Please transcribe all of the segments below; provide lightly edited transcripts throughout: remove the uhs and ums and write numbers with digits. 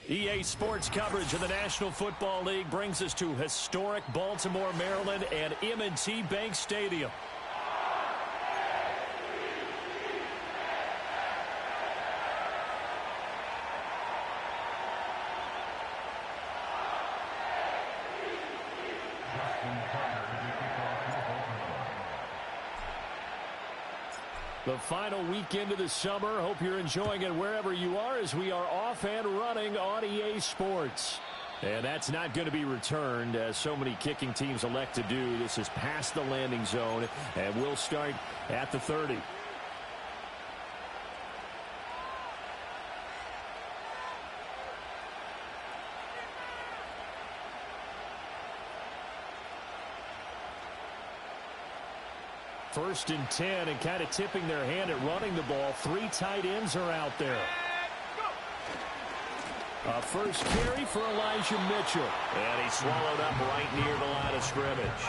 EA Sports coverage of the National Football League brings us to historic Baltimore, Maryland, and M&T Bank Stadium. The final weekend of the summer. Hope you're enjoying it wherever you are as we are off and running on EA Sports. And that's not going to be returned as so many kicking teams elect to do. This is past the landing zone, and we'll start at the 30. First and 10, and kind of tipping their hand at running the ball. 3 tight ends are out there. First carry for Elijah Mitchell. And he's swallowed up right near the line of scrimmage.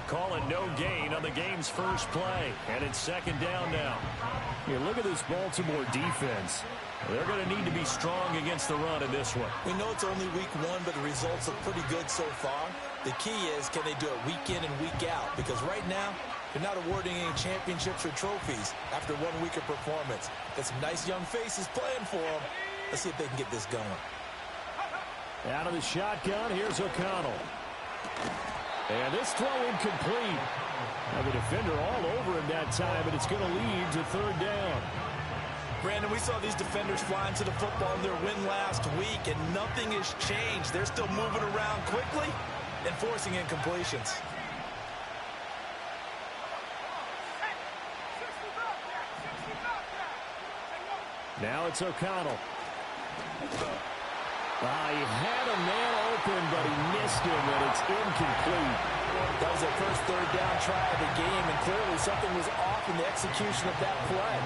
Calling no gain on the game's first play. And it's second down now. Here, look at this Baltimore defense. They're going to need to be strong against the run in this one. We know it's only week 1, but the results look pretty good so far. The key is, can they do it week in and week out? Because right now, they're not awarding any championships or trophies after 1 week of performance. Got some nice young faces playing for them. Let's see if they can get this going. Out of the shotgun, here's O'Connell. And this throw incomplete. Now the defender all over him that time, and it's going to lead to third down. Brandon, we saw these defenders flying to the football in their win last week, and nothing has changed. They're still moving around quickly and forcing incompletions. Now it's O'Connell. He had a man open, but he missed him, and it's incomplete. That was their first third down try of the game, and clearly something was off in the execution of that play.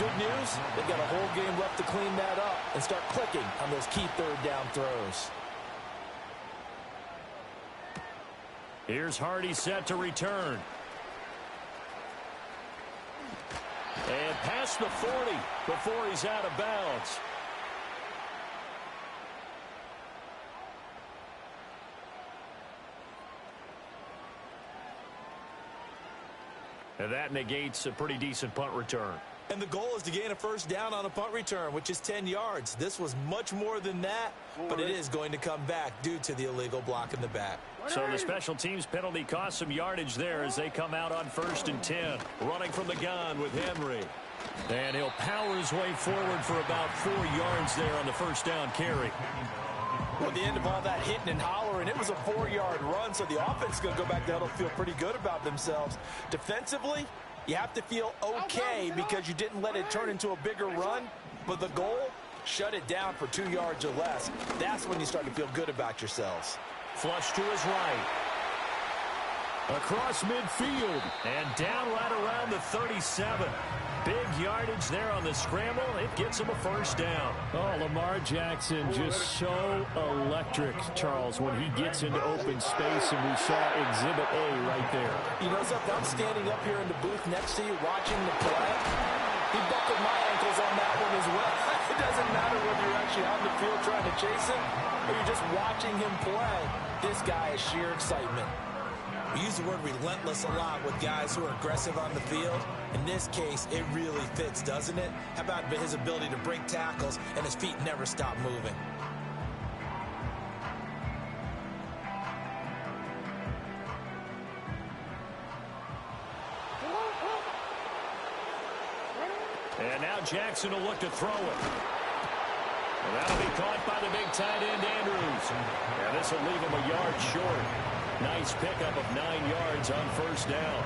Good news, they've got a whole game left to clean that up and start clicking on those key third down throws. Here's Hardy set to return. And past the 40 before he's out of bounds. And that negates a pretty decent punt return. And the goal is to gain a first down on a punt return, which is 10 yards. This was much more than that, but it is going to come back due to the illegal block in the back. So the special teams penalty cost some yardage there as they come out on first and 10. Running from the gun with Henry. And he'll power his way forward for about 4 yards there on the first down carry. Well, at the end of all that hitting and hollering, it was a 4-yard run, so the offense is going to go back there and feel pretty good about themselves. Defensively, you have to feel okay because you didn't let it turn into a bigger run, but the goal, shut it down for 2 yards or less. That's when you start to feel good about yourselves. Flush to his right. Across midfield and down right around the 37. Big yardage there on the scramble. It gets him a first down. Oh, Lamar Jackson just so electric, Charles, when he gets into open space, and we saw Exhibit A right there. You know something? I'm standing up here in the booth next to you watching the play. He buckled my ankles on that one as well. It doesn't matter whether you're actually on the field trying to chase him or you're just watching him play. This guy is sheer excitement. We use the word relentless a lot with guys who are aggressive on the field. In this case, it really fits, doesn't it? How about his ability to break tackles and his feet never stop moving? And now Jackson will look to throw it. And that'll be caught by the big tight end, Andrews. And this will leave him a yard short. Nice pickup of 9 yards on first down.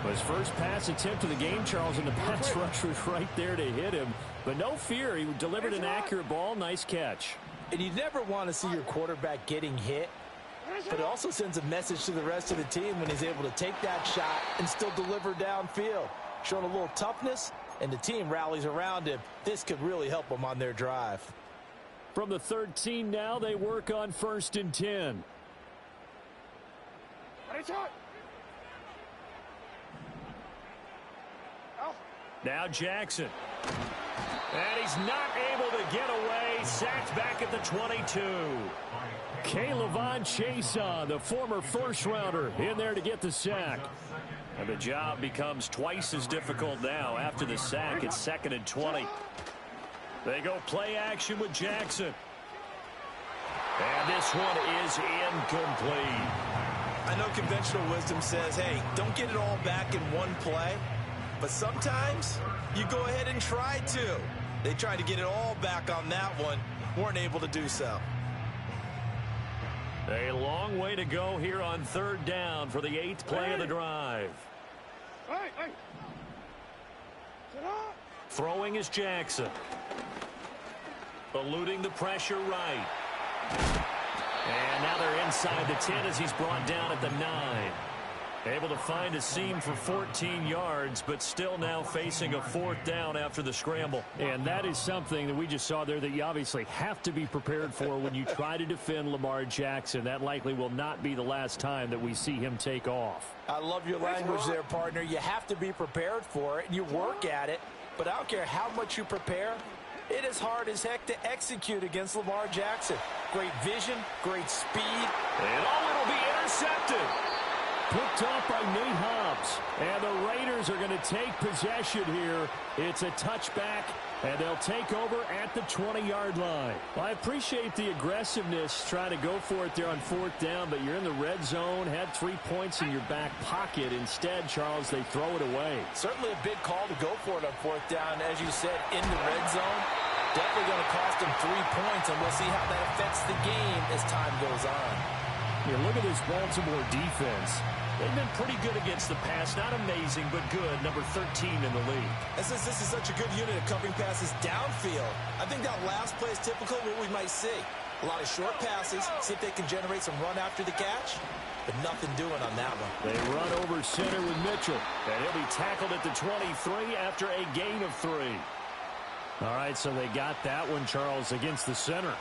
His first pass attempt of the game, Charles, and the pass rush was right there to hit him. But no fear, he delivered an accurate ball. Nice catch. And you never want to see your quarterback getting hit, but it also sends a message to the rest of the team when he's able to take that shot and still deliver downfield. Showing a little toughness, and the team rallies around him. This could really help them on their drive. From the 13 now, they work on first and 10. Now Jackson. And he's not able to get away. he's sacked back at the 22. K'Lavon Chason, the former first-rounder, in there to get the sack. And the job becomes twice as difficult now after the sack. It's 2nd and 20. They go play action with Jackson. And this one is incomplete. I know conventional wisdom says, hey, don't get it all back in one play. But sometimes you go ahead and try to. They tried to get it all back on that one. Weren't able to do so. A long way to go here on 3rd down for the 8th play of the drive. Throwing is Jackson. Eluding the pressure right. And now they're inside the 10 as he's brought down at the 9. Able to find a seam for 14 yards, but still now facing a 4th down after the scramble. And that is something that we just saw there that you obviously have to be prepared for when you try to defend Lamar Jackson. That likely will not be the last time that we see him take off. I love your language there, partner. You have to be prepared for it, and you work at it. But I don't care how much you prepare, it is hard as heck to execute against Lamar Jackson. Great vision, great speed. And it'll be intercepted. Picked off by Nate Hobbs. And the Raiders are going to take possession here. It's a touchback, and they'll take over at the 20-yard line. I appreciate the aggressiveness trying to go for it there on 4th down, but you're in the red zone, had 3 points in your back pocket. Instead, Charles, they throw it away. Certainly a big call to go for it on 4th down, as you said, in the red zone. Definitely going to cost them 3 points, and we'll see how that affects the game as time goes on. You look at this Baltimore defense. They've been pretty good against the pass. Not amazing, but good. Number 13 in the league. And since this is such a good unit of covering passes downfield, I think that last play is typical of what we might see. A lot of short passes, see if they can generate some run after the catch, but nothing doing on that one. They run over center with Mitchell. And he'll be tackled at the 23 after a gain of 3. All right, so they got that one, Charles, against the center.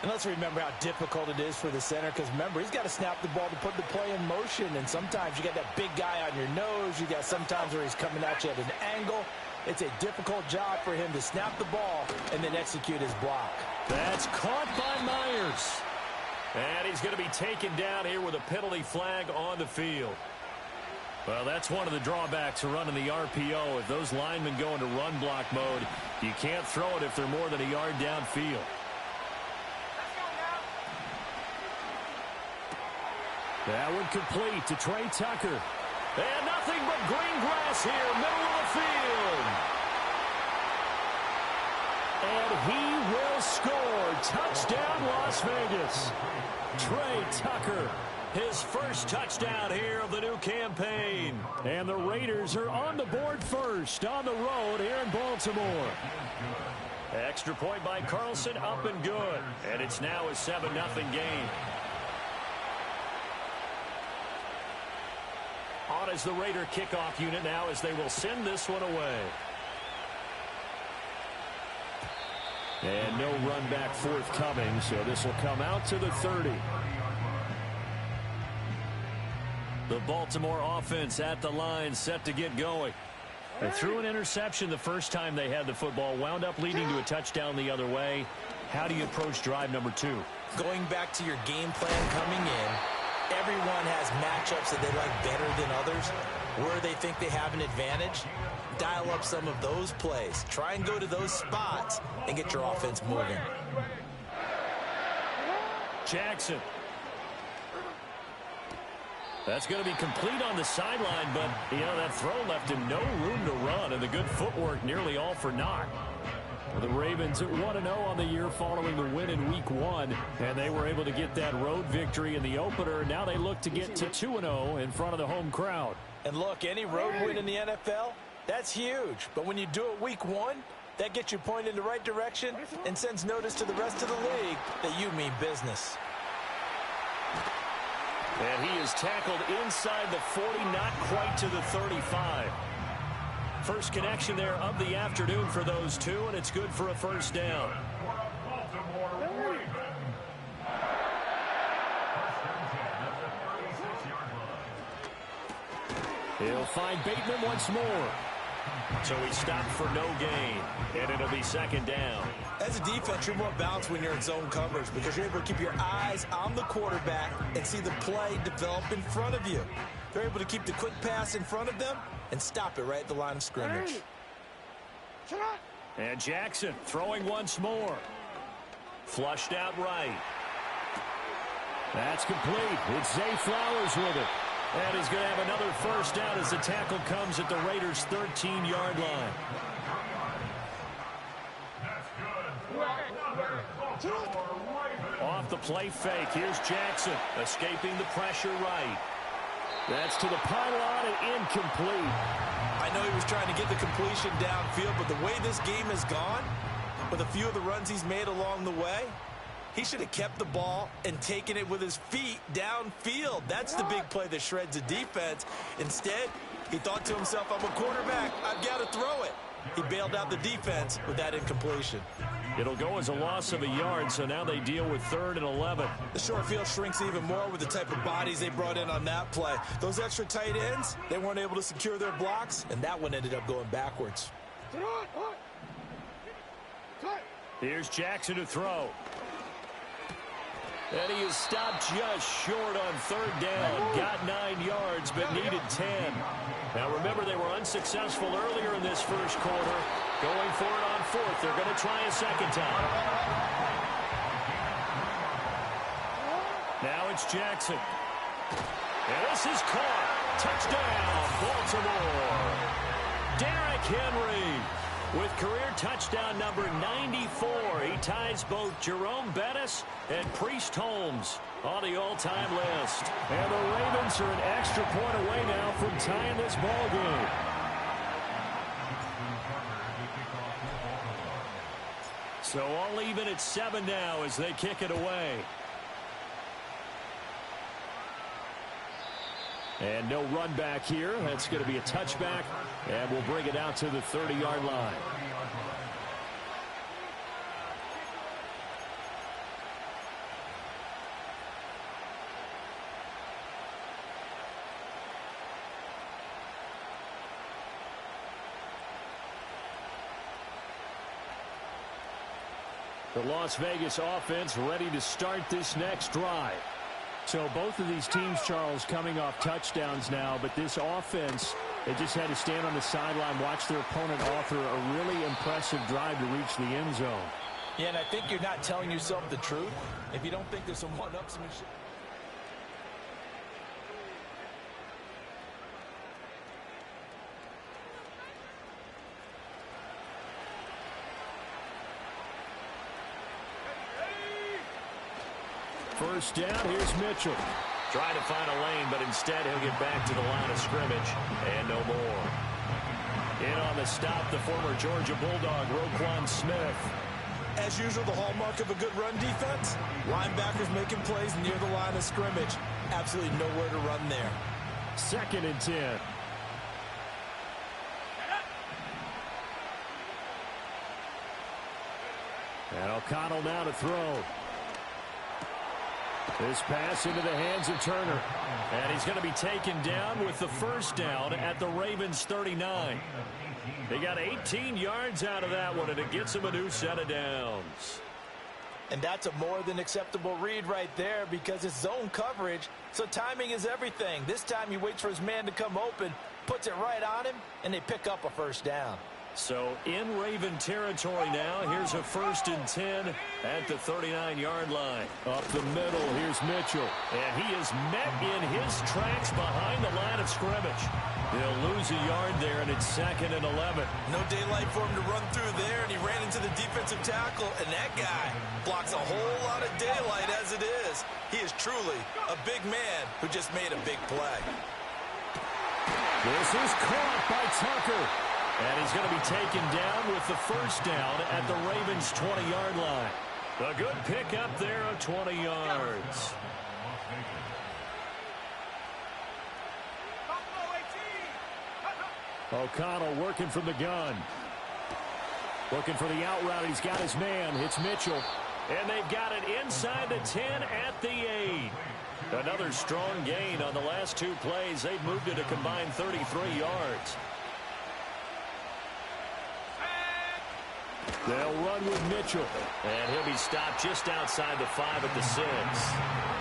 And let's remember how difficult it is for the center, because remember, he's got to snap the ball to put the play in motion, and sometimes you got that big guy on your nose. You got sometimes where he's coming at you at an angle. It's a difficult job for him to snap the ball and then execute his block. That's caught by Myers. And he's going to be taken down here with a penalty flag on the field. Well, that's one of the drawbacks of running the RPO. If those linemen go into run block mode, you can't throw it if they're more than a yard downfield. That one complete to Trey Tucker. And nothing but green grass here, middle of the field. And he will score. Touchdown, Las Vegas. Trey Tucker. His first touchdown here of the new campaign. And the Raiders are on the board first on the road here in Baltimore. Extra point by Carlson, up and good. And it's now a 7-0 game. On as the Raider kickoff unit now as they will send this one away. And no run back forthcoming, so this will come out to the 30. The Baltimore offense at the line, set to get going. They threw an interception the first time they had the football, wound up leading to a touchdown the other way. How do you approach drive number 2? Going back to your game plan coming in, everyone has matchups that they like better than others. Where they think they have an advantage, dial up some of those plays. Try and go to those spots and get your offense moving. Jackson. That's going to be complete on the sideline, but, that throw left him no room to run, and the good footwork nearly all for naught. The Ravens at 1-0 on the year following the win in Week 1, and they were able to get that road victory in the opener. Now they look to get to 2-0 in front of the home crowd. And look, any road win in the NFL, that's huge. But when you do it Week 1, that gets you pointed in the right direction and sends notice to the rest of the league that you mean business. And he is tackled inside the 40, not quite to the 35. First connection there of the afternoon for those two, and it's good for a first down. He'll find Bateman once more. So he stopped for no gain, and it'll be second down. As a defense, you're more balanced when you're in zone coverage because you're able to keep your eyes on the quarterback and see the play develop in front of you. They're able to keep the quick pass in front of them and stop it right at the line of scrimmage. And Jackson throwing once more. Flushed out right. That's complete. It's Zay Flowers with it. And he's going to have another first down as the tackle comes at the Raiders' 13-yard line. Off the play fake. Here's Jackson escaping the pressure right. That's to the pylon and incomplete. I know he was trying to get the completion downfield, but the way this game has gone, with a few of the runs he's made along the way, he should have kept the ball and taken it with his feet downfield. That's the big play that shreds the defense. Instead, he thought to himself, I'm a quarterback, I've got to throw it. He bailed out the defense with that incompletion. It'll go as a loss of a yard, so now they deal with 3rd and 11. The short field shrinks even more with the type of bodies they brought in on that play. Those extra tight ends, they weren't able to secure their blocks, and that one ended up going backwards. Here's Jackson to throw. And he is stopped just short on 3rd down. Got 9 yards, but needed 10. Now remember, they were unsuccessful earlier in this first quarter. Going for it on 4th. They're going to try a second time. Now it's Jackson. And this is caught. Touchdown, Baltimore. Derrick Henry with career touchdown number 94. He ties both Jerome Bettis and Priest Holmes on the all-time list. And the Ravens are an extra point away now from tying this ball game. So all even at 7 now as they kick it away. And no run back here. That's going to be a touchback, and we'll bring it out to the 30-yard line. The Las Vegas offense ready to start this next drive. So both of these teams, Charles, coming off touchdowns now, but this offense, they just had to stand on the sideline, watch their opponent author a really impressive drive to reach the end zone. Yeah, and I think you're not telling yourself the truth if you don't think there's some one-upsmanship. First down, here's Mitchell. Trying to find a lane, but instead he'll get back to the line of scrimmage, and no more. In on the stop, the former Georgia Bulldog, Roquan Smith. As usual, the hallmark of a good run defense, linebackers making plays near the line of scrimmage. Absolutely nowhere to run there. 2nd and 10. And O'Connell now to throw. This pass into the hands of Turner. And he's going to be taken down with the first down at the Ravens 39. They got 18 yards out of that one, and it gets them a new set of downs. And that's a more than acceptable read right there because it's zone coverage, so timing is everything. This time he waits for his man to come open, puts it right on him, and they pick up a first down. So in Raven territory now, here's a 1st and 10 at the 39-yard line. Up the middle, here's Mitchell. And he is met in his tracks behind the line of scrimmage. They'll lose a yard there, and it's 2nd and 11. No daylight for him to run through there, and he ran into the defensive tackle, and that guy blocks a whole lot of daylight as it is. He is truly a big man who just made a big play. This is caught by Tucker. And he's going to be taken down with the first down at the Ravens' 20-yard line. A good pickup there of 20 yards. O'Connell working from the gun. Looking for the out route. He's got his man. It's Mitchell. And they've got it inside the 10 at the 8. Another strong gain on the last 2 plays. They've moved it a combined 33 yards. They'll run with Mitchell. And he'll be stopped just outside the 5 at the 6.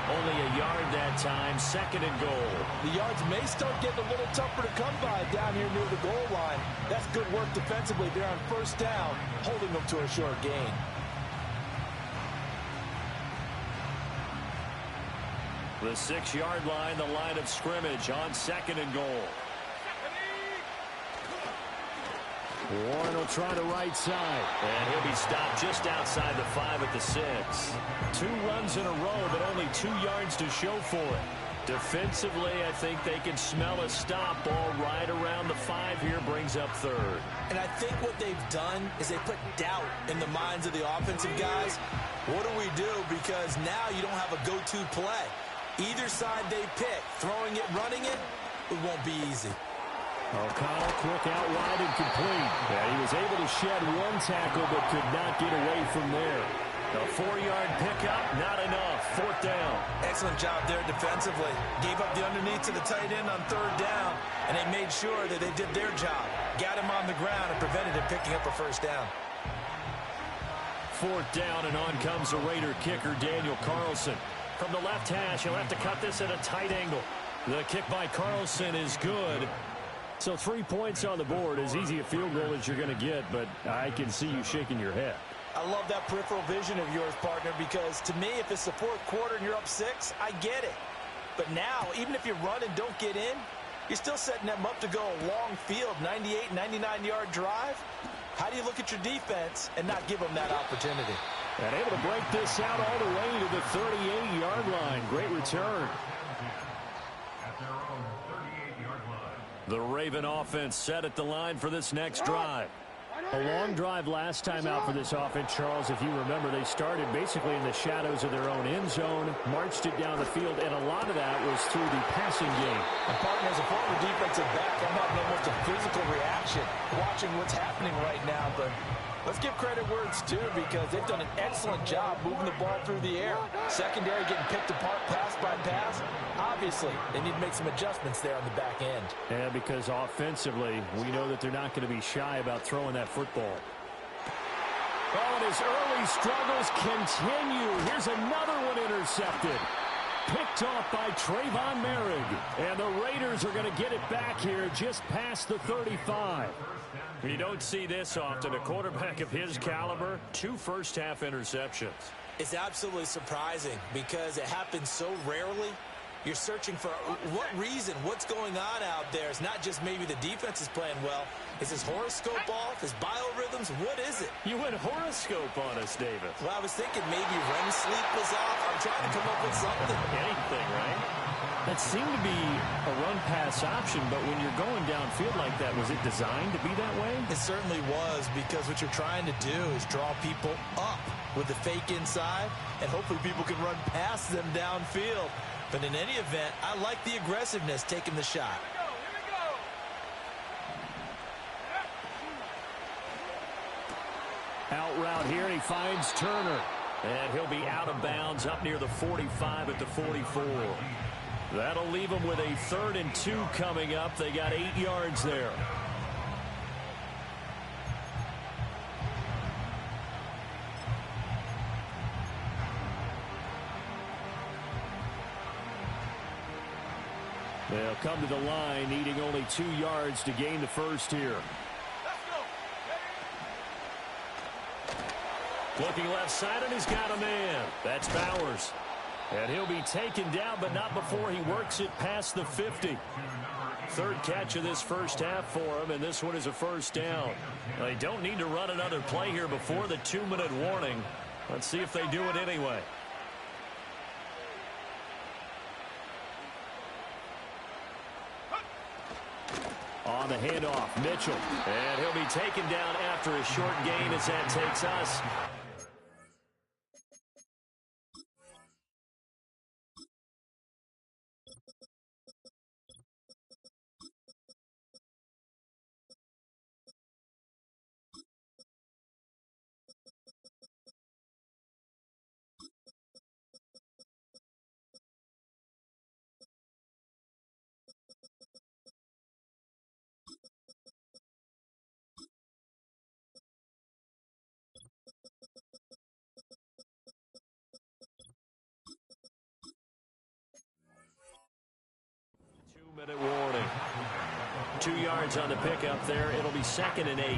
Only a yard that time, 2nd and goal. The yards may start getting a little tougher to come by down here near the goal line. That's good work defensively there on 1st down, holding them to a short gain. The 6-yard line, the line of scrimmage on 2nd and goal. Warren will try the right side. And he'll be stopped just outside the 5 at the 6. 2 runs in a row, but only 2 yards to show for it. Defensively, I think they can smell a stop. Ball right around the 5 here, brings up 3rd. And I think what they've done is they put doubt in the minds of the offensive guys. What do we do? Because now you don't have a go-to play. Either side they pick, throwing it, running it, it won't be easy. O'Connell quick out wide and complete. Yeah, he was able to shed 1 tackle but could not get away from there. A 4-yard pickup, not enough. 4th down. Excellent job there defensively. Gave up the underneath to the tight end on 3rd down, and they made sure that they did their job. Got him on the ground and prevented him picking up a 1st down. 4th down, and on comes the Raider kicker, Daniel Carlson. From the left hash, he'll have to cut this at a tight angle. The kick by Carlson is good. So 3 points on the board, as easy a field goal as you're going to get, but I can see you shaking your head. I love that peripheral vision of yours, partner, because to me, if it's the 4th quarter and you're up 6, I get it. But now, even if you run and don't get in, you're still setting them up to go a long field, 98, 99-yard drive. How do you look at your defense and not give them that opportunity? And able to break this out all the way to the 38-yard line. Great return. The Raven offense set at the line for this next drive. A long drive last time out for this offense, Charles. If you remember, they started basically in the shadows of their own end zone, marched it down the field, and a lot of that was through the passing game. And partner, as a former defensive back, I'm having almost a physical reaction watching what's happening right now. But let's give credit where it's due, because they've done an excellent job moving the ball through the air. Secondary getting picked apart pass by pass. Obviously, they need to make some adjustments there on the back end. Yeah, because offensively, we know that they're not going to be shy about throwing that football. Oh, and his early struggles continue. Here's another one intercepted. Picked off by Trayvon Merrick. And the Raiders are going to get it back here just past the 35. You don't see this often. A quarterback of his caliber, 2 first-half interceptions. It's absolutely surprising because it happens so rarely. You're searching for what reason, what's going on out there. It's not just maybe the defense is playing well. Is his horoscope off? His biorhythms? What is it? You went horoscope on us, David. Well, I was thinking maybe REM sleep was off. I'm trying to come up with something. Anything, right? That seemed to be a run-pass option, but when you're going downfield like that, was it designed to be that way? It certainly was, because what you're trying to do is draw people up with the fake inside, and hopefully people can run past them downfield. But in any event, I like the aggressiveness taking the shot. Out route here, and he finds Turner. And he'll be out of bounds up near the 45 at the 44. That'll leave them with a 3rd and 2 coming up. They got 8 yards there. They'll come to the line, needing only 2 yards to gain the first here. Looking left side, and he's got a man. That's Bowers. And he'll be taken down, but not before he works it past the 50. 3rd catch of this first half for him, and this one is a 1st down. They don't need to run another play here before the 2-minute warning. Let's see if they do it anyway. On the handoff, Mitchell. And he'll be taken down after a short gain as that takes us yards on the pickup there. It'll be 2nd and 8.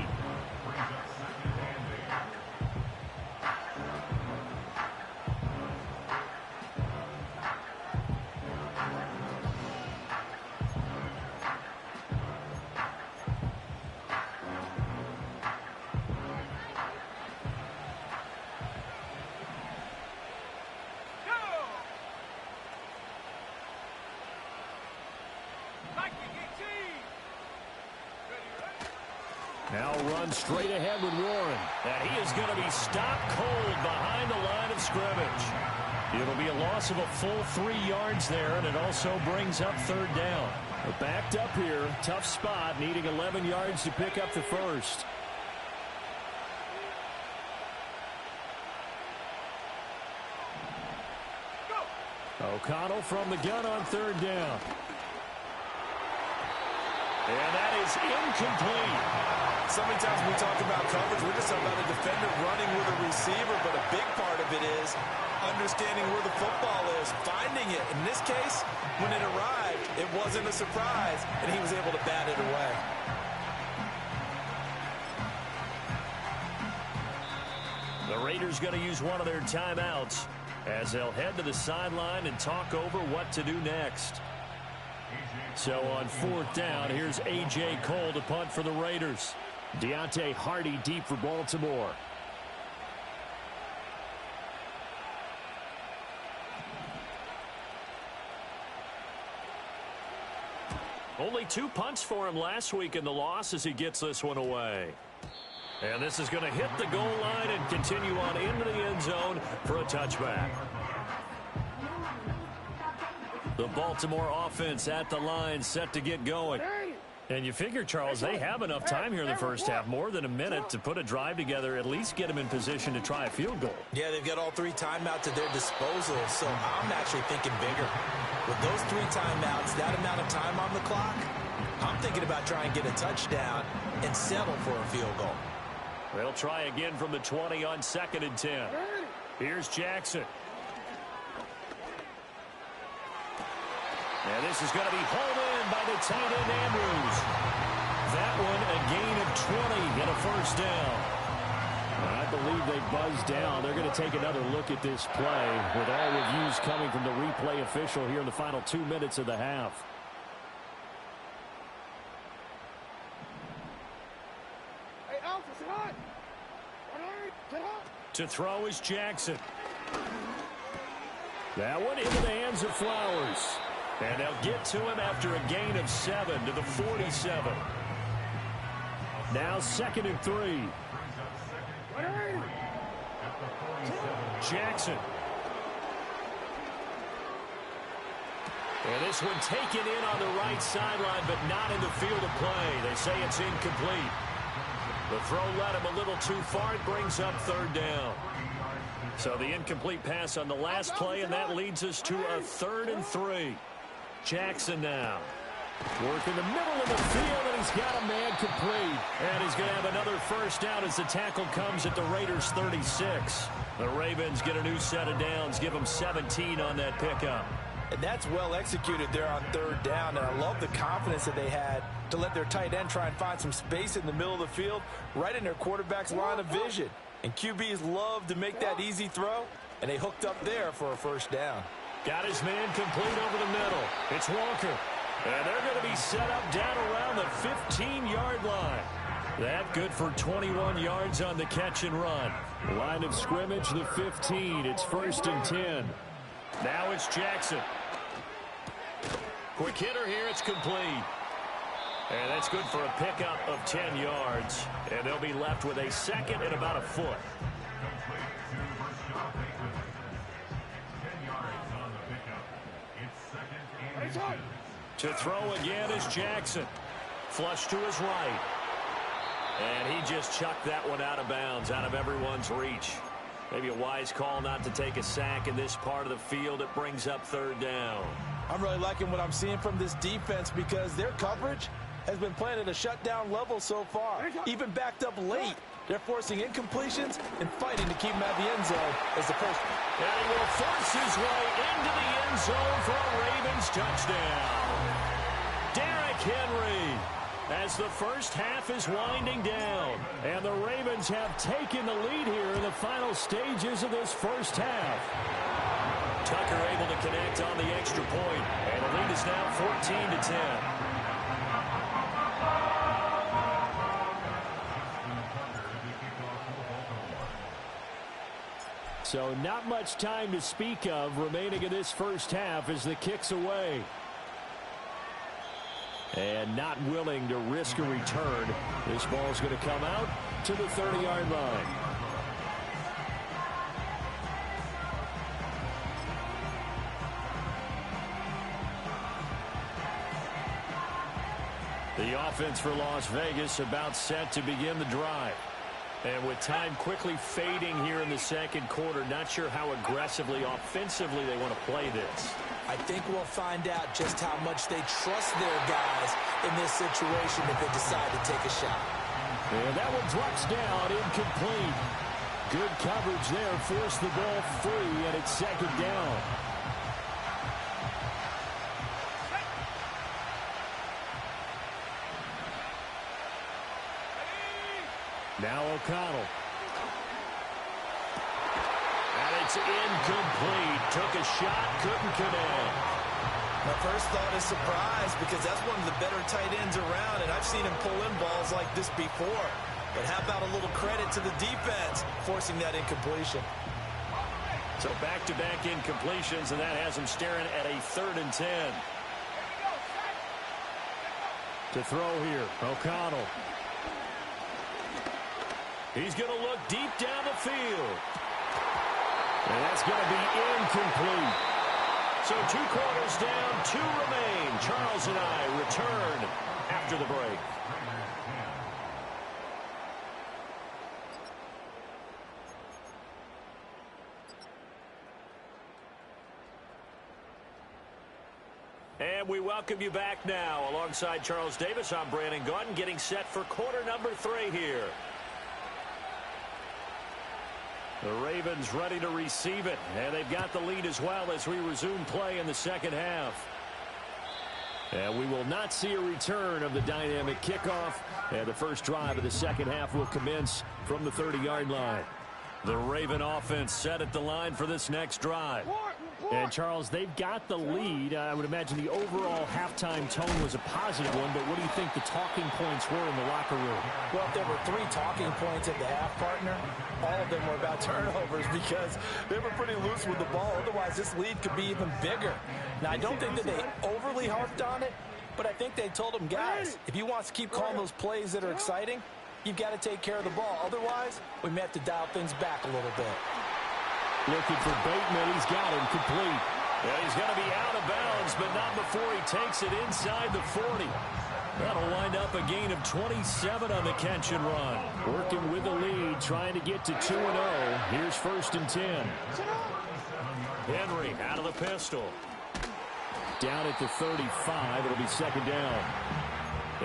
Now run straight ahead with Warren. And he is going to be stopped cold behind the line of scrimmage. It'll be a loss of a full 3 yards there, and it also brings up 3rd down. They're backed up here. Tough spot, needing 11 yards to pick up the first. O'Connell from the gun on 3rd down. And that is incomplete. So many times when we talk about coverage, we're just talking about a defender running with a receiver, but a big part of it is understanding where the football is, finding it. In this case, when it arrived, it wasn't a surprise, and he was able to bat it away. The Raiders going to use one of their timeouts as they'll head to the sideline and talk over what to do next. So on 4th down, here's A.J. Cole to punt for the Raiders. Deontay Hardy deep for Baltimore. Only 2 punts for him last week in the loss as he gets this one away. And this is going to hit the goal line and continue on into the end zone for a touchback. The Baltimore offense at the line, set to get going. And you figure, Charles, they have enough time here in the first half, more than a minute, to put a drive together, at least get them in position to try a field goal. Yeah, they've got all 3 timeouts at their disposal, so I'm actually thinking bigger. With those 3 timeouts, that amount of time on the clock, I'm thinking about trying to get a touchdown and settle for a field goal. They'll try again from the 20 on 2nd and 10. Here's Jackson. And this is going to be hauled in by the tight end, Andrews. That one a gain of 20 and a first down. I believe they buzzed down. They're going to take another look at this play with all reviews coming from the replay official here in the final 2 minutes of the half. To throw is Jackson. That one into the hands of Flowers. And they'll get to him after a gain of 7 to the 47. Now 2nd and 3. Jackson. And this one taken in on the right sideline, but not in the field of play. They say it's incomplete. The throw led him a little too far. It brings up 3rd down. So the incomplete pass on the last play, and that leads us to a 3rd and 3. Jackson now. Work in the middle of the field, and he's got a man complete. And he's going to have another first down as the tackle comes at the Raiders' 36. The Ravens get a new set of downs, give them 17 on that pickup. And that's well executed there on 3rd down, and I love the confidence that they had to let their tight end try and find some space in the middle of the field, right in their quarterback's line of vision. And QBs love to make that easy throw, and they hooked up there for a first down. Got his man complete over the middle. It's Walker. And they're going to be set up down around the 15-yard line. That good for 21 yards on the catch and run. Line of scrimmage, the 15. It's 1st and 10. Now it's Jackson. Quick hitter here. It's complete. And that's good for a pickup of 10 yards. And they'll be left with a 2nd and about a foot. To throw again is Jackson. Flush to his right. And he just chucked that one out of bounds, out of everyone's reach. Maybe a wise call not to take a sack in this part of the field. It brings up 3rd down. I'm really liking what I'm seeing from this defense because their coverage has been playing at a shutdown level so far. Even backed up late, they're forcing incompletions and fighting to keep him out of the end zone as the first. And he will force his way into the end zone for a Ravens touchdown. Derrick Henry. as the first half is winding down. And the Ravens have taken the lead here in the final stages of this first half. Tucker able to connect on the extra point, and the lead is now 14-10. So not much time to speak of remaining in this first half as the kick's away. And not willing to risk a return. This ball's going to come out to the 30-yard line. The offense for Las Vegas about set to begin the drive. And with time quickly fading here in the second quarter, not sure how aggressively, offensively they want to play this. I think we'll find out just how much they trust their guys in this situation if they decide to take a shot. And that one drops down, incomplete. Good coverage there, forced the ball free, and it's second down. Now O'Connell. And it's incomplete. Took a shot, couldn't connect. My first thought is surprise because that's one of the better tight ends around, and I've seen him pull in balls like this before. But how about a little credit to the defense forcing that incompletion? So back-to-back incompletions, and that has him staring at a 3rd and 10. To throw here, O'Connell. He's going to look deep down the field. And that's going to be incomplete. So 2 quarters down, 2 remain. Charles and I return after the break. And we welcome you back now. Alongside Charles Davis, I'm Brandon Gaudin, getting set for quarter number 3 here. The Ravens ready to receive it, and they've got the lead as well as we resume play in the second half. And we will not see a return of the dynamic kickoff, and the first drive of the second half will commence from the 30-yard line. The Raven offense set at the line for this next drive. And, Charles, they've got the lead. I would imagine the overall halftime tone was a positive one, but what do you think the talking points were in the locker room? Well, if there were 3 talking points at the half, partner, all of them were about turnovers because they were pretty loose with the ball. Otherwise, this lead could be even bigger. Now, I don't think that they overly harped on it, but I think they told them, guys, if you want to keep calling those plays that are exciting, you've got to take care of the ball. Otherwise, we may have to dial things back a little bit. Looking for Bateman. He's got him complete. Yeah, he's going to be out of bounds, but not before he takes it inside the 40. That'll wind up a gain of 27 on the catch and run. Working with the lead, trying to get to 2-0. Here's 1st and 10. Henry out of the pistol. Down at the 35. It'll be second down.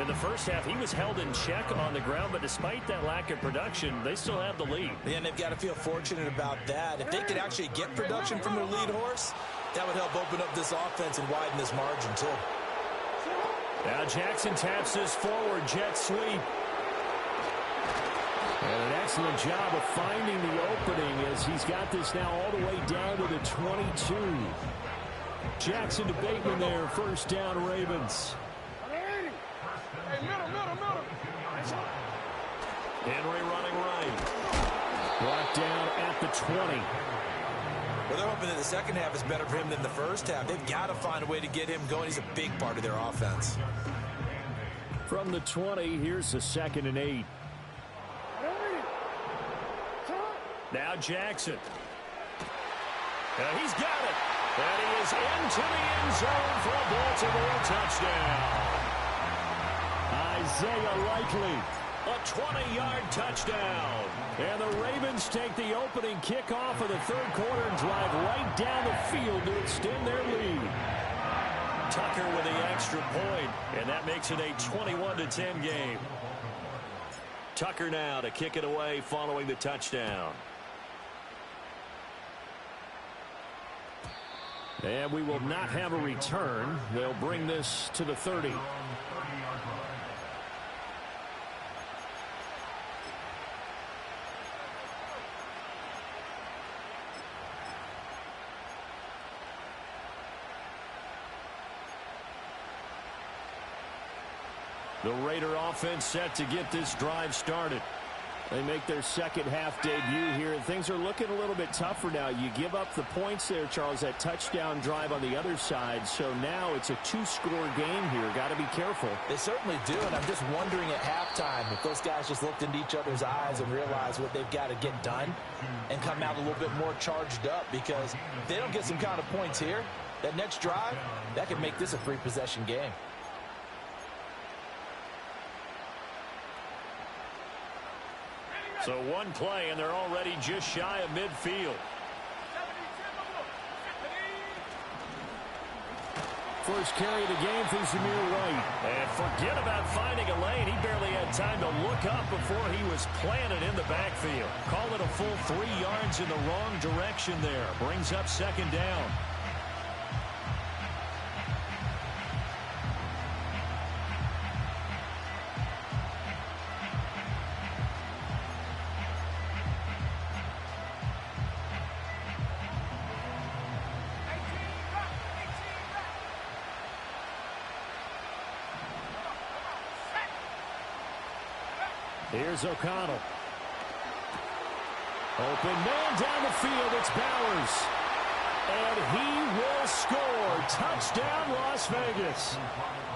In the first half, he was held in check on the ground, but despite that lack of production, they still have the lead. And they've got to feel fortunate about that. If they could actually get production from their lead horse, that would help open up this offense and widen this margin, too. Now Jackson taps this forward jet sweep. And an excellent job of finding the opening as he's got this now all the way down to the 22. Jackson to Bateman there, first down Ravens. Henry running right. Brought down at the 20. Well, they're hoping that the second half is better for him than the first half. They've got to find a way to get him going. He's a big part of their offense. From the 20, here's the 2nd and 8. Now Jackson. He's got it. And he is into the end zone for a Baltimore touchdown. Isaiah Likely. A 20-yard touchdown. And the Ravens take the opening kickoff of the 3rd quarter and drive right down the field to extend their lead. Tucker with the extra point, and that makes it a 21-10 game. Tucker now to kick it away following the touchdown. And we will not have a return. They'll bring this to the 30. The Raider offense set to get this drive started. They make their second half debut here, and things are looking a little bit tougher now. You give up the points there, Charles, that touchdown drive on the other side. So now it's a two-score game here. Got to be careful. They certainly do, and I'm just wondering at halftime if those guys just looked into each other's eyes and realized what they've got to get done and come out a little bit more charged up, because if they don't get some kind of points here, that next drive, that could make this a three-possession game. So one play, and they're already just shy of midfield. First carry of the game for Zamir White. And forget about finding a lane. He barely had time to look up before he was planted in the backfield. Call it a full 3 yards in the wrong direction there. Brings up second down. Here's O'Connell. Open man down the field. It's Bowers. And he will score. Touchdown, Las Vegas.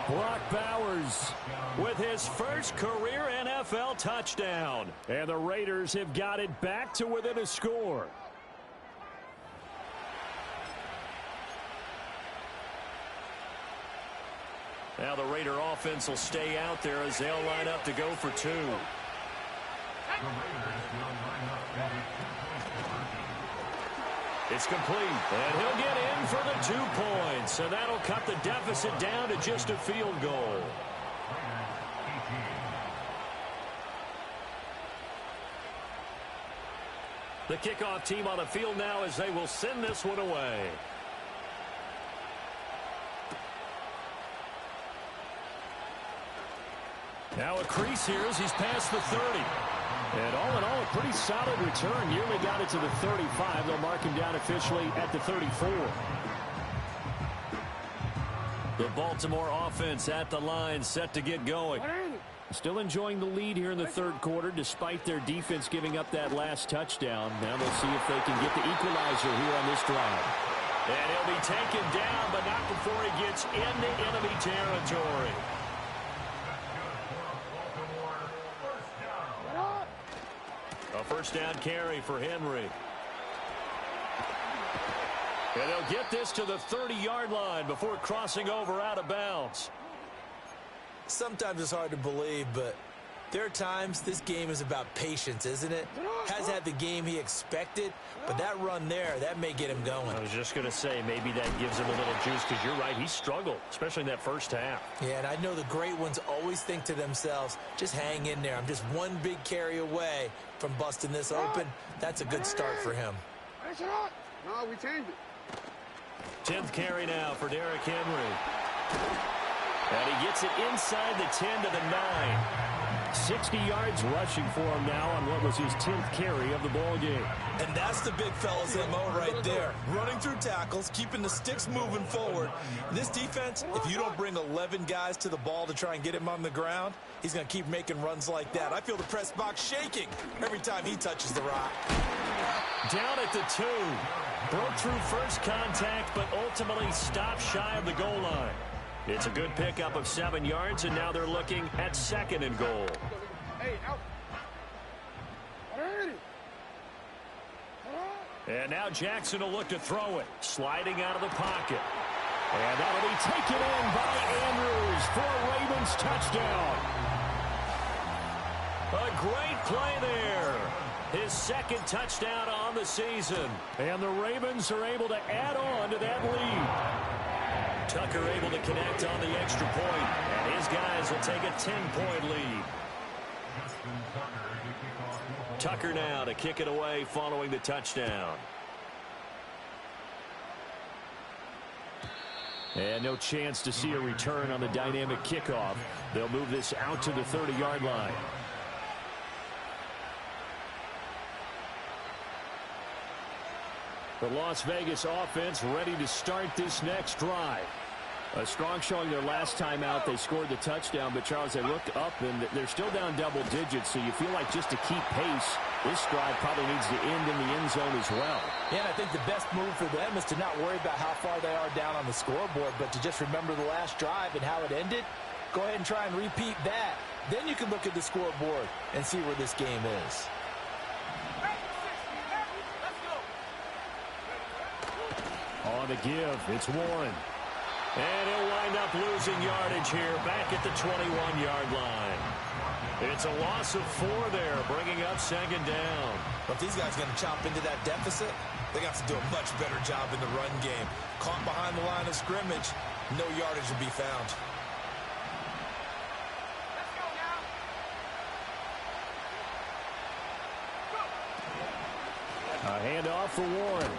Brock Bowers with his first career NFL touchdown. And the Raiders have got it back to within a score. Now the Raider offense will stay out there as they'll line up to go for 2. It's complete, and he'll get in for the 2 points, and that'll cut the deficit down to just a field goal. The kickoff team on the field now as they will send this one away. Now a crease here as he's past the 30. And all in all, a pretty solid return. Nearly got it to the 35. They'll mark him down officially at the 34. The Baltimore offense at the line, set to get going. Still enjoying the lead here in the third quarter, despite their defense giving up that last touchdown. Now they'll see if they can get the equalizer here on this drive. And he'll be taken down, but not before he gets into enemy territory. A first down carry for Henry. And they'll get this to the 30-yard line before crossing over out of bounds. Sometimes it's hard to believe, but there are times this game is about patience, isn't it? Hasn't had the game he expected, but that run there, that may get him going. I was just going to say, maybe that gives him a little juice, because you're right, he struggled, especially in that first half. Yeah, and I know the great ones always think to themselves, just hang in there. I'm just one big carry away from busting this open. That's a good start for him. No, we changed it. 10th carry now for Derrick Henry. And he gets it inside the 10 to the 9. 60 yards rushing for him now on what was his 10th carry of the ball game. And that's the big fella's MO right there. Running through tackles, keeping the sticks moving forward. This defense, if you don't bring 11 guys to the ball to try and get him on the ground, he's going to keep making runs like that. I feel the press box shaking every time he touches the rock. Down at the 2. Broke through first contact, but ultimately stopped shy of the goal line. It's a good pickup of 7 yards, and now they're looking at 2nd and goal. Hey, out. And now Jackson will look to throw it, sliding out of the pocket. And that'll be taken in by Andrews for a Ravens touchdown. A great play there. His 2nd touchdown on the season. And the Ravens are able to add on to that lead. Tucker able to connect on the extra point, and his guys will take a 10-point lead. Tucker now to kick it away following the touchdown. And no chance to see a return on the dynamic kickoff. They'll move this out to the 30-yard line. The Las Vegas offense ready to start this next drive. A strong showing their last time out. They scored the touchdown, but Charles, they looked up and they're still down double digits, so you feel like just to keep pace, this drive probably needs to end in the end zone as well. Yeah, and I think the best move for them is to not worry about how far they are down on the scoreboard, but to just remember the last drive and how it ended. Go ahead and try and repeat that. Then you can look at the scoreboard and see where this game is. On the give, it's Warren. And he'll wind up losing yardage here back at the 21-yard line. It's a loss of 4 there, bringing up second down. But if these guys are going to chop into that deficit, they got to do a much better job in the run game. Caught behind the line of scrimmage, no yardage to be found. A handoff for Warren.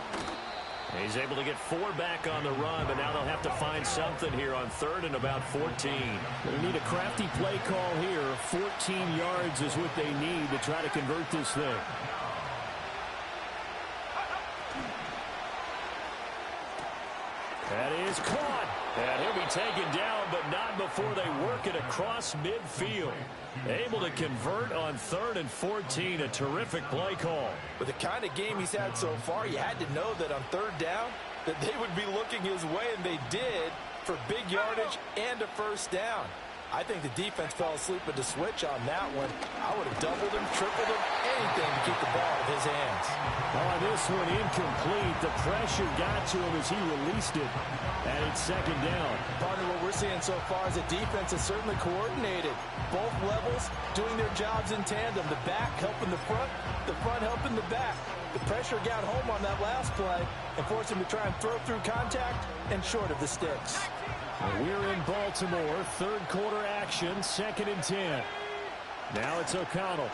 He's able to get 4 back on the run, but now they'll have to find something here on 3rd and about 14. They need a crafty play call here. 14 yards is what they need to try to convert this thing. That is caught. And he'll be taken down, but not before they work it across midfield. Able to convert on 3rd and 14. A terrific play call. With the kind of game he's had so far, you had to know that on 3rd down, that they would be looking his way, and they did, for big yardage and a first down. I think the defense fell asleep at the switch on that one. I would have doubled him, tripled him, anything to keep the ball out of his hands. On this one, incomplete. The pressure got to him as he released it. And it's second down. Partner, what we're seeing so far is the defense is certainly coordinated. Both levels doing their jobs in tandem. The back helping the front helping the back. The pressure got home on that last play and forced him to try and throw through contact and short of the sticks. We're in Baltimore. 3rd quarter action. 2nd and 10. Now it's O'Connell.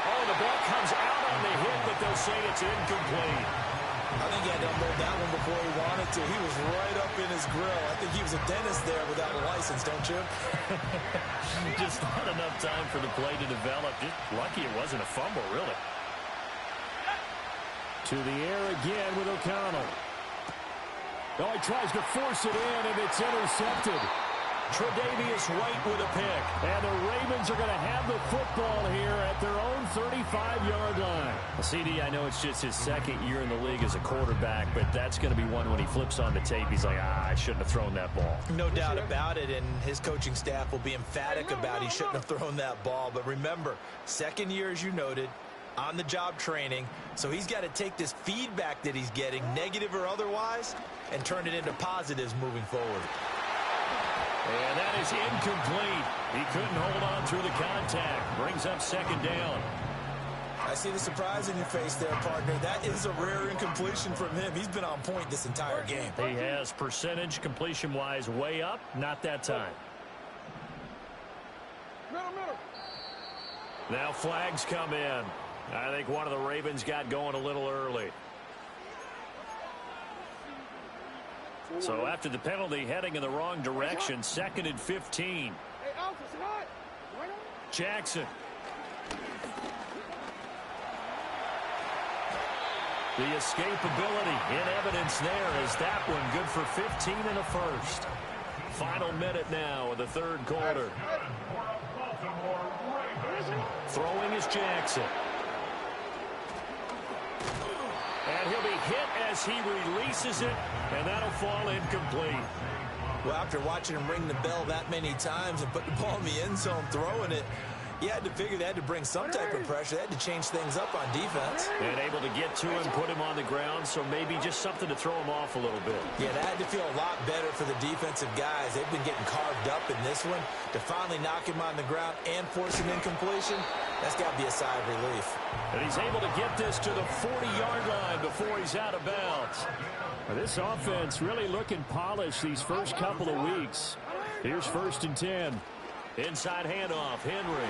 Oh, the ball comes out on the hit, but they'll say it's incomplete. I think he had to unload that one before he wanted to. He was right up in his grill. I think he was a dentist there without a license, don't you? Just not enough time for the play to develop. Just lucky it wasn't a fumble, really. To the air again with O'Connell. Oh, he tries to force it in, and it's intercepted. Tre'Davious White with a pick. And the Ravens are going to have the football here at their own 35-yard line. Well, CD, I know it's just his 2nd year in the league as a quarterback, but that's going to be one when he flips on the tape. He's like, I shouldn't have thrown that ball. No doubt about it, and his coaching staff will be emphatic about he shouldn't have thrown that ball. But remember, 2nd year, as you noted, on-the-job training. So he's got to take this feedback that he's getting, negative or otherwise, and turn it into positives moving forward. And that is incomplete. He couldn't hold on through the contact. Brings up 2nd down. I see the surprise in your face there, partner. That is a rare incompletion from him. He's been on point this entire game. He has percentage completion-wise way up. Not that time. Now flags come in. I think one of the Ravens got going a little early. So after the penalty, heading in the wrong direction, 2nd and 15. Jackson. The escapability in evidence there as that one good for 15 and a first. Final minute now of the 3rd quarter. Throwing is Jackson. And he'll be hit as he releases it, and that'll fall incomplete. Well, after watching him ring the bell that many times and put the ball in the end zone, throwing it, you had to figure they had to bring some type of pressure. They had to change things up on defense. And able to get to him, put him on the ground, so maybe just something to throw him off a little bit. Yeah, that had to feel a lot better for the defensive guys. They've been getting carved up in this one. To finally knock him on the ground and force an incompletion, that's got to be a sigh of relief. And he's able to get this to the 40-yard line before he's out of bounds. This offense really looking polished these first couple of weeks. Here's 1st and 10. Inside handoff, Henry.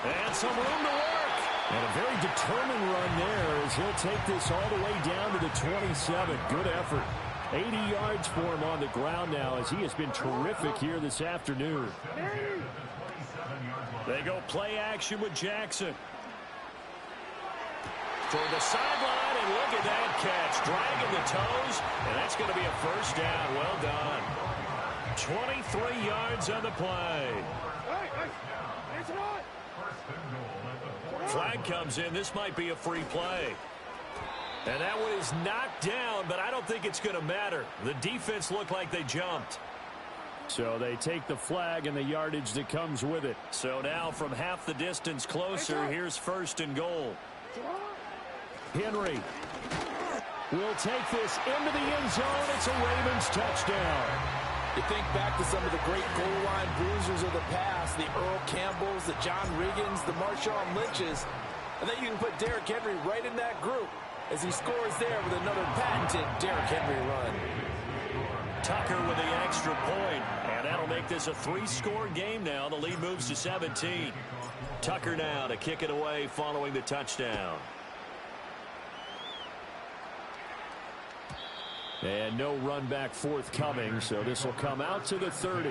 And some room to work. And a very determined run there as he'll take this all the way down to the 27. Good effort. 80 yards for him on the ground now as he has been terrific here this afternoon. They go play action with Jackson. toward the sideline, and look at that catch. Dragging the toes, and that's going to be a first down. Well done. 23 yards on the play. Flag comes in. This might be a free play. And that one is knocked down, but I don't think it's going to matter. The defense looked like they jumped. So they take the flag and the yardage that comes with it. So now from half the distance closer, here's first and goal. Henry will take this into the end zone. It's a Ravens touchdown. You think back to some of the great goal line bruisers of the past, the Earl Campbells, the John Riggins, the Marshawn Lynches, and then you can put Derrick Henry right in that group as he scores there with another patented Derrick Henry run. Tucker with the extra point, and that'll make this a three-score game now. The lead moves to 17. Tucker now to kick it away following the touchdown. And no run back forthcoming, so this will come out to the 30.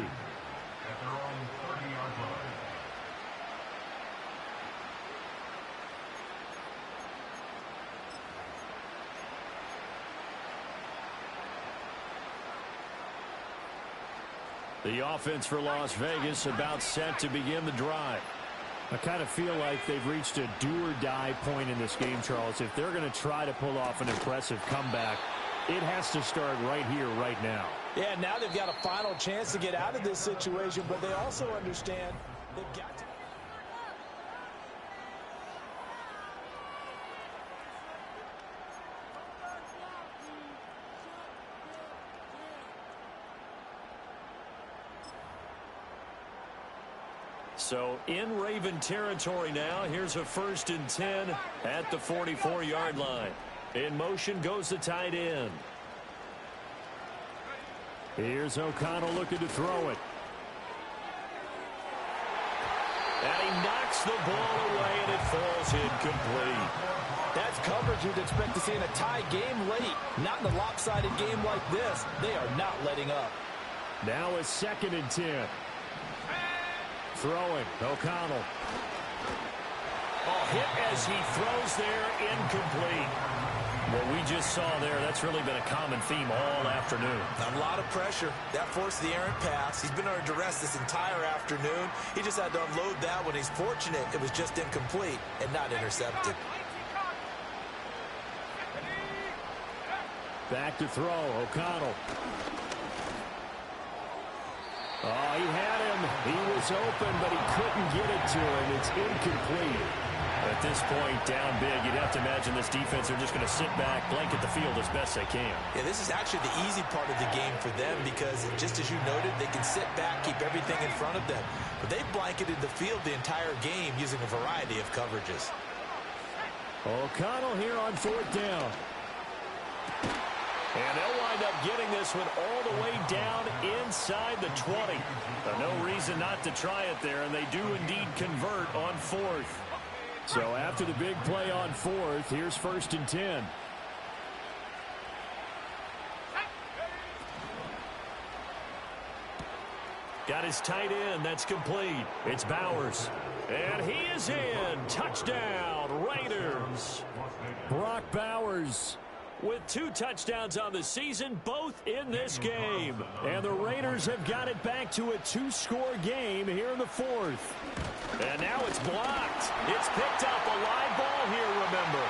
The offense for Las Vegas about set to begin the drive. I kind of feel like they've reached a do-or-die point in this game, Charles. If they're going to try to pull off an impressive comeback, it has to start right here, right now. Yeah, now they've got a final chance to get out of this situation, but they also understand they've got to. So in Raven territory now, here's a 1st and 10 at the 44-yard line. In motion goes the tight end. Here's O'Connell looking to throw it. And he knocks the ball away, and it falls incomplete. That's coverage you'd expect to see in a tie game late. Not in a lopsided game like this. They are not letting up. Now a 2nd and 10. Throwing, O'Connell. Oh, hit as he throws there, incomplete. What we just saw there, that's really been a common theme all afternoon. A lot of pressure. That forced the errant pass. He's been under duress this entire afternoon. He just had to unload that when he's fortunate it was just incomplete and not intercepted. Back to throw, O'Connell. Oh, he had him. He was open, but he couldn't get it to him. It's incomplete. At this point, down big, you'd have to imagine this defense are just going to sit back, blanket the field as best they can. Yeah, this is actually the easy part of the game for them because, just as you noted, they can sit back, keep everything in front of them. But they've blanketed the field the entire game using a variety of coverages. O'Connell here on 4th down. And they'll wind up getting this one all the way down inside the 20. No reason not to try it there, and they do indeed convert on 4th. So after the big play on 4th, here's 1st and 10. Got his tight end. That's complete. It's Bowers. And he is in. Touchdown, Raiders. Brock Bowers with 2 touchdowns on the season, both in this game. And the Raiders have got it back to a 2-score game here in the 4th. And now it's blocked. It's picked up. A live ball here, remember.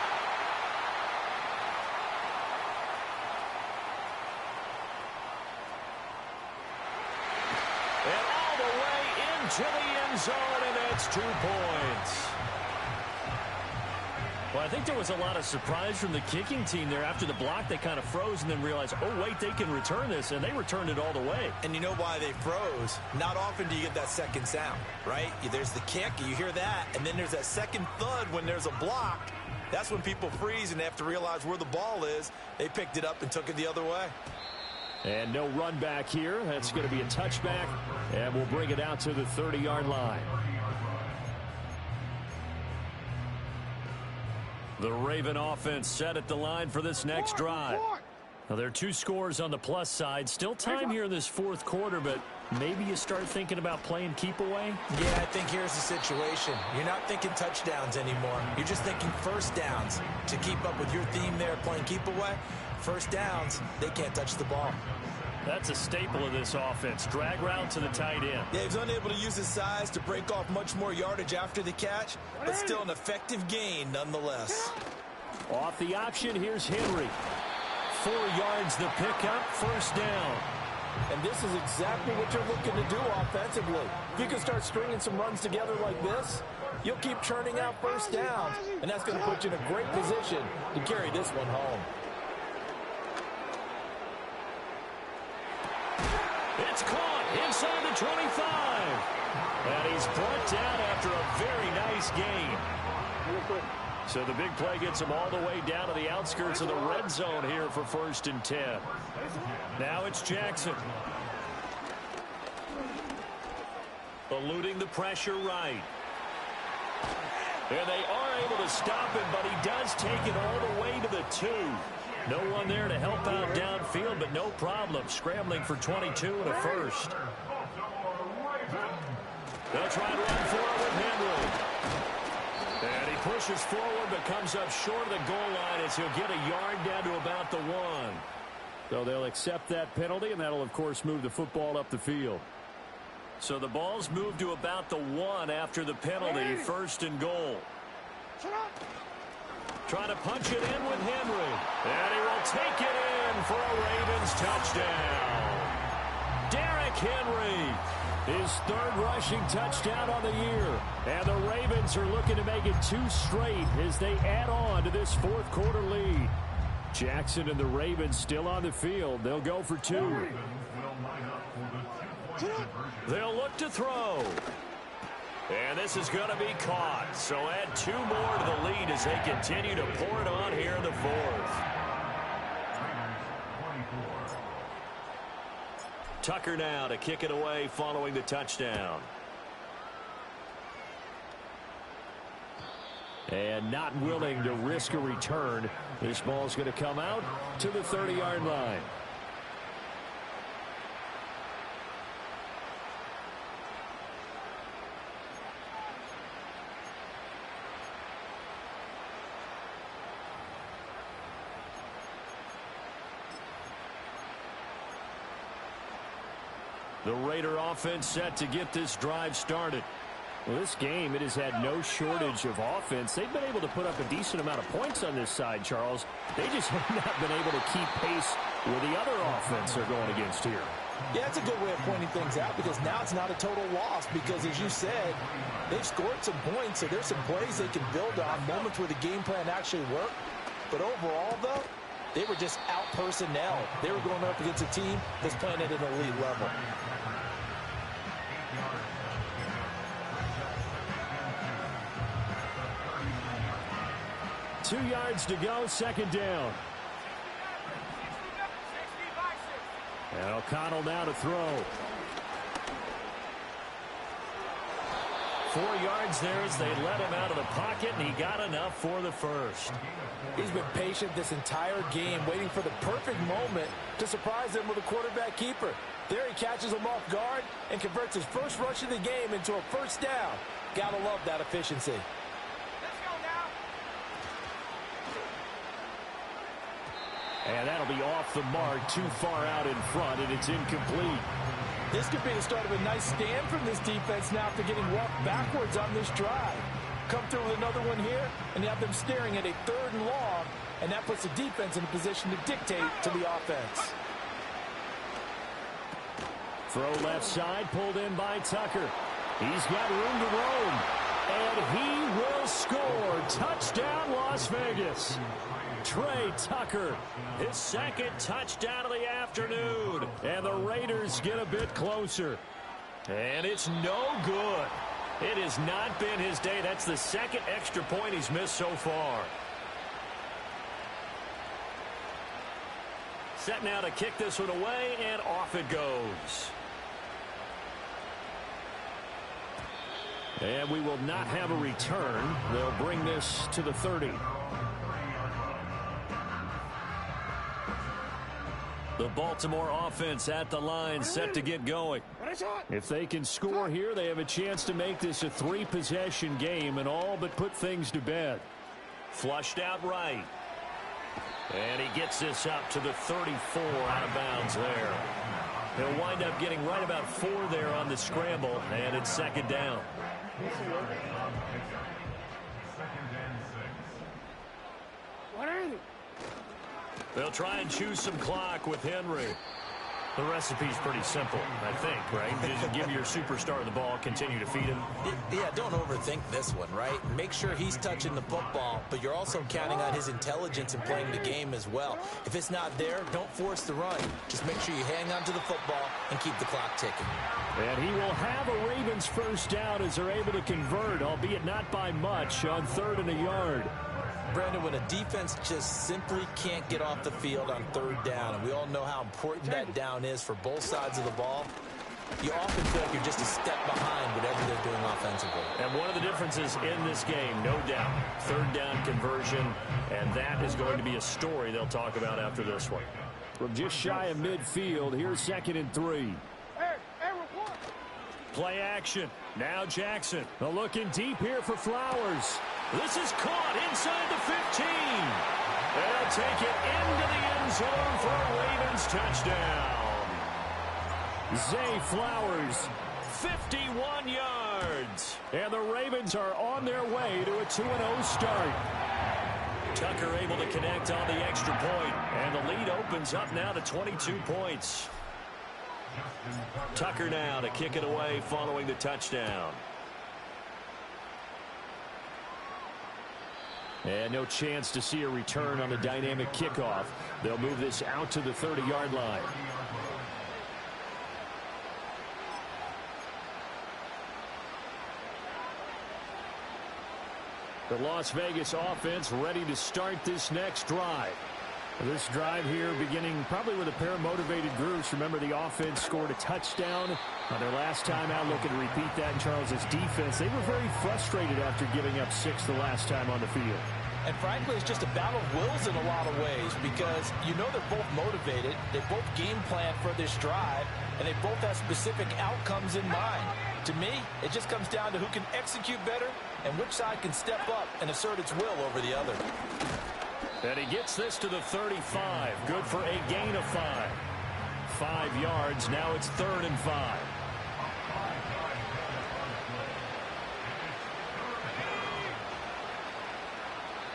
And all the way into the end zone, and that's 2 points. Well, I think there was a lot of surprise from the kicking team there. After the block, they kind of froze and then realized, oh, wait, they can return this, and they returned it all the way. And you know why they froze? Not often do you get that second sound, right? There's the kick, you hear that, and then there's that second thud when there's a block. That's when people freeze and they have to realize where the ball is. They picked it up and took it the other way. And no run back here. That's going to be a touchback, and we'll bring it out to the 30-yard line. The Raven offense set at the line for this next drive. Well, there are two scores on the plus side. Still time here in this fourth quarter, but maybe you start thinking about playing keep away? Yeah, I think here's the situation. You're not thinking touchdowns anymore. You're just thinking first downs. To keep up with your theme there, playing keep away, first downs, they can't touch the ball. That's a staple of this offense. Drag route to the tight end. Yeah, he's unable to use his size to break off much more yardage after the catch, but still an effective gain nonetheless. Off the option, here's Henry. 4 yards the pickup, first down. And this is exactly what you're looking to do offensively. If you can start stringing some runs together like this, you'll keep churning out first downs, and that's going to put you in a great position to carry this one home. It's caught inside the 25. And he's brought down after a very nice gain. So the big play gets him all the way down to the outskirts of the red zone here for 1st and 10. Now it's Jackson. Eluding the pressure right. And they are able to stop him, but he does take it all the way to the 2. No one there to help out downfield, but no problem. Scrambling for 22 and a first. They'll try and run forward with Henry. And he pushes forward, but comes up short of the goal line as he'll get a yard down to about the 1. So they'll accept that penalty, and that'll, of course, move the football up the field. So the ball's moved to about the 1 after the penalty, 1st and goal. Trying to punch it in with Henry. And he will take it in for a Ravens touchdown. Derrick Henry, his 3rd rushing touchdown on the year. And the Ravens are looking to make it 2 straight as they add on to this fourth quarter lead. Jackson and the Ravens still on the field. They'll go for 2. They'll look to throw. And this is going to be caught. So add 2 more to the lead as they continue to pour it on here in the 4th. Tucker now to kick it away following the touchdown. And not willing to risk a return. This ball's going to come out to the 30-yard line. The Raider offense set to get this drive started. Well, this game, it has had no shortage of offense. They've been able to put up a decent amount of points on this side, Charles. They just have not been able to keep pace with the other offense they're going against here. Yeah, it's a good way of pointing things out because now it's not a total loss because, as you said, they've scored some points, so there's some plays they can build on, moments where the game plan actually worked. But overall, though, they were just out-personnel. They were going up against a team that's playing at an elite level. Two yards to go, 2nd down. And O'Connell now to throw. 4 yards there as they let him out of the pocket, and he got enough for the first. He's been patient this entire game, waiting for the perfect moment to surprise them with a quarterback keeper. There he catches him off guard and converts his first rush of the game into a first down. Gotta love that efficiency. And that'll be off the mark, too far out in front, and it's incomplete. This could be the start of a nice stand from this defense now after getting walked backwards on this drive. Come through with another one here, and you have them staring at a 3rd and long, and that puts the defense in a position to dictate to the offense. Throw left side, pulled in by Tucker. He's got room to roam, and he will score. Touchdown, Las Vegas. Trey Tucker, his 2nd touchdown of the afternoon. And the Raiders get a bit closer. And it's no good. It has not been his day. That's the 2nd extra point he's missed so far. Set now to kick this one away, and off it goes. And we will not have a return. They'll bring this to the 30. The Baltimore offense at the line, set to get going. If they can score here, they have a chance to make this a 3-possession game and all but put things to bed. Flushed out right. And he gets this up to the 34, out of bounds there. He'll wind up getting right about 4 there on the scramble, and it's second down. They'll try and choose some clock with Henry. The recipe's pretty simple, I think, right? Just give your superstar the ball, continue to feed him. Yeah, don't overthink this one, right? Make sure he's touching the football, but you're also counting on his intelligence in playing the game as well. If it's not there, don't force the run. Just make sure you hang on to the football and keep the clock ticking. And he will have a Ravens first down as they're able to convert, albeit not by much, on 3rd and a yard. Brandon, when a defense just simply can't get off the field on 3rd down, and we all know how important that down is for both sides of the ball, you often feel like you're just a step behind whatever they're doing offensively. And one of the differences in this game, no doubt, 3rd down conversion, and that is going to be a story they'll talk about after this one. From just shy of midfield, here's 2nd and 3. Play action. Now Jackson. Looking deep here for Flowers. This is caught inside the 15. They'll take it into the end zone for a Ravens touchdown. Zay Flowers, 51 yards. And the Ravens are on their way to a 2-0 start. Tucker able to connect on the extra point, and the lead opens up now to 22 points. Tucker now to kick it away following the touchdown. And no chance to see a return on the dynamic kickoff. They'll move this out to the 30-yard line. The Las Vegas offense ready to start this next drive. This drive here beginning probably with a pair of motivated groups. Remember, the offense scored a touchdown on their last time out. Looking to repeat that in Charles's defense. They were very frustrated after giving up 6 the last time on the field. And frankly, it's just a battle of wills in a lot of ways, because you know they're both motivated, they both game plan for this drive, and they both have specific outcomes in mind. To me, it just comes down to who can execute better and which side can step up and assert its will over the other. And he gets this to the 35. Good for a gain of 5. 5 yards. Now it's 3rd and 5.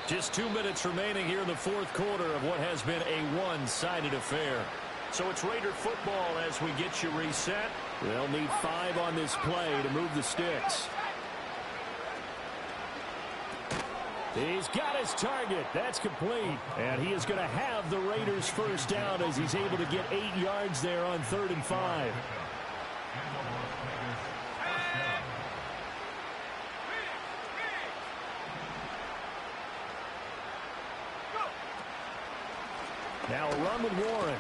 Just 2 minutes remaining here in the 4th quarter of what has been a one-sided affair. So it's Raider football as we get you reset. They'll need 5 on this play to move the sticks. He's got his target. That's complete. And he is going to have the Raiders first down as he's able to get 8 yards there on 3rd and 5. Now a run with Warren.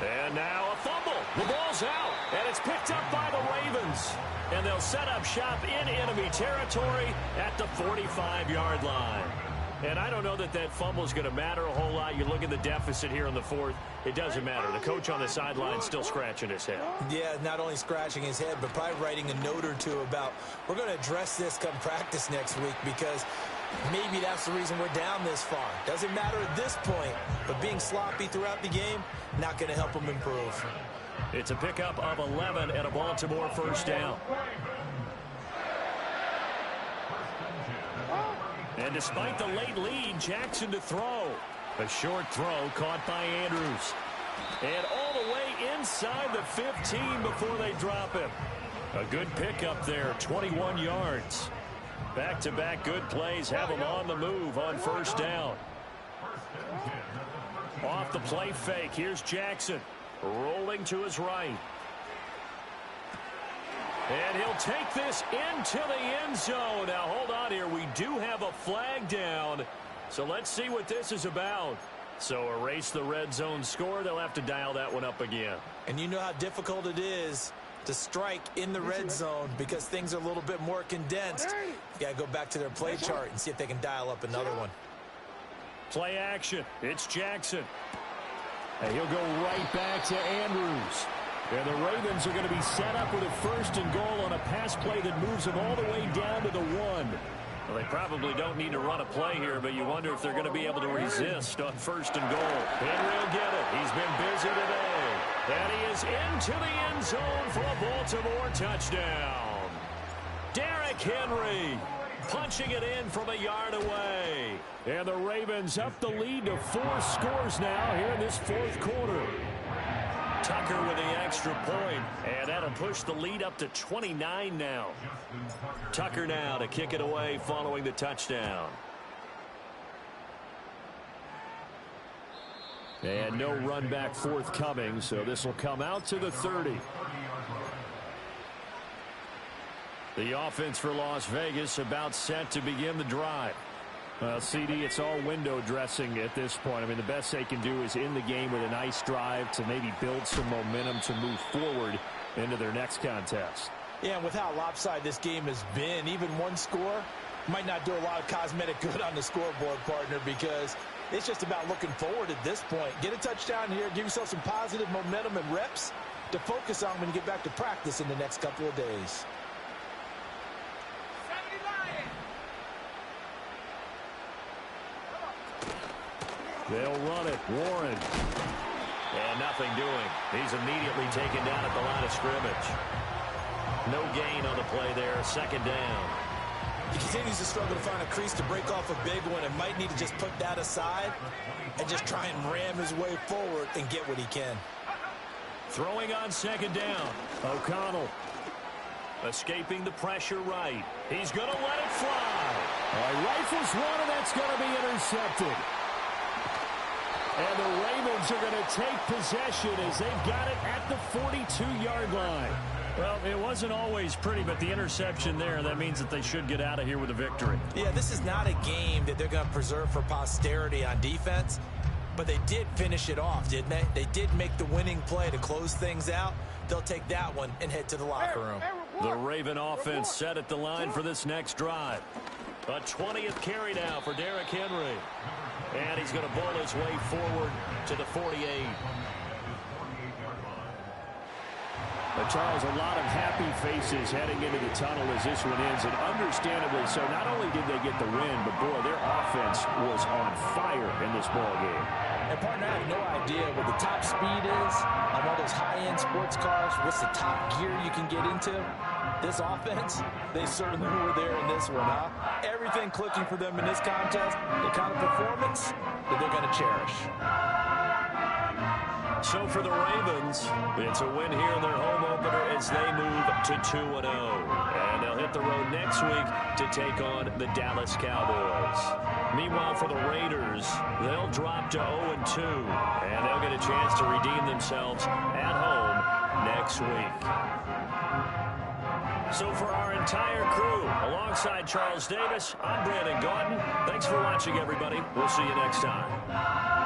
And now a fumble. The ball's out, and it's picked up by the Ravens. And they'll set up shop in enemy territory at the 45-yard line. And I don't know that that fumble is going to matter a whole lot. You look at the deficit here in the 4th. It doesn't matter. The coach on the sideline still scratching his head. Yeah, not only scratching his head, but probably writing a note or two about, we're going to address this come practice next week, because maybe that's the reason we're down this far. Doesn't matter at this point, but being sloppy throughout the game, not going to help them improve. It's a pickup of 11 and a Baltimore first down. And despite the late lead, Jackson to throw. A short throw caught by Andrews. And all the way inside the 15 before they drop him. A good pickup there, 21 yards. Back-to-back good plays have him on the move on first down. Off the play fake, here's Jackson. Rolling to his right. And he'll take this into the end zone. Now, hold on here. We do have a flag down. So let's see what this is about. So erase the red zone score. They'll have to dial that one up again. And you know how difficult it is to strike in the red zone because things are a little bit more condensed. You got to go back to their play chart and see if they can dial up another one. Play action. It's Jackson. And he'll go right back to Andrews. And the Ravens are going to be set up with a 1st and goal on a pass play that moves them all the way down to the 1. Well, they probably don't need to run a play here, but you wonder if they're going to be able to resist on 1st and goal. Henry will get it. He's been busy today. And he is into the end zone for a Baltimore touchdown. Derrick Henry punching it in from a yard away. And the Ravens up the lead to 4 scores now here in this 4th quarter. Tucker with the extra point, and that'll push the lead up to 29 now. Tucker now to kick it away following the touchdown. And no run back forthcoming, so this will come out to the 30. The offense for Las Vegas about set to begin the drive. Well, CD, it's all window dressing at this point. I mean, the best they can do is in the game with a nice drive to maybe build some momentum to move forward into their next contest. Yeah, and with how lopsided this game has been, even one score might not do a lot of cosmetic good on the scoreboard, partner, because it's just about looking forward at this point. Get a touchdown here, give yourself some positive momentum and reps to focus on when you get back to practice in the next couple of days. They'll run it. Warren. And nothing doing. He's immediately taken down at the line of scrimmage. No gain on the play there. 2nd down. He continues to struggle to find a crease to break off a big one and might need to just put that aside and just try and ram his way forward and get what he can. Throwing on 2nd down. O'Connell. Escaping the pressure right. He's going to let it fly. Rifles one, and that's going to be intercepted. And the Ravens are going to take possession as they've got it at the 42-yard line. Well, it wasn't always pretty, but the interception there, that means that they should get out of here with a victory. Yeah, this is not a game that they're going to preserve for posterity on defense, but they did finish it off, didn't they? They did make the winning play to close things out. They'll take that one and head to the locker room. The Raven offense set at the line for this next drive. A 20th carry now for Derrick Henry. And he's going to bowl his way forward to the 48. But Charles, a lot of happy faces heading into the tunnel as this one ends, and understandably so. Not only did they get the win, but boy, their offense was on fire in this ball game. And partner, I have no idea what the top speed is on one of those high-end sports cars. What's the top gear you can get into? This offense, they certainly were there in this one, huh? Everything clicking for them in this contest, the kind of performance that they're going to cherish. So for the Ravens, it's a win here in their home opener as they move to 2-0. And they'll hit the road next week to take on the Dallas Cowboys. Meanwhile, for the Raiders, they'll drop to 0-2. And they'll get a chance to redeem themselves at home next week. So for our entire crew, alongside Charles Davis, I'm Brandon Gaudin. Thanks for watching, everybody. We'll see you next time.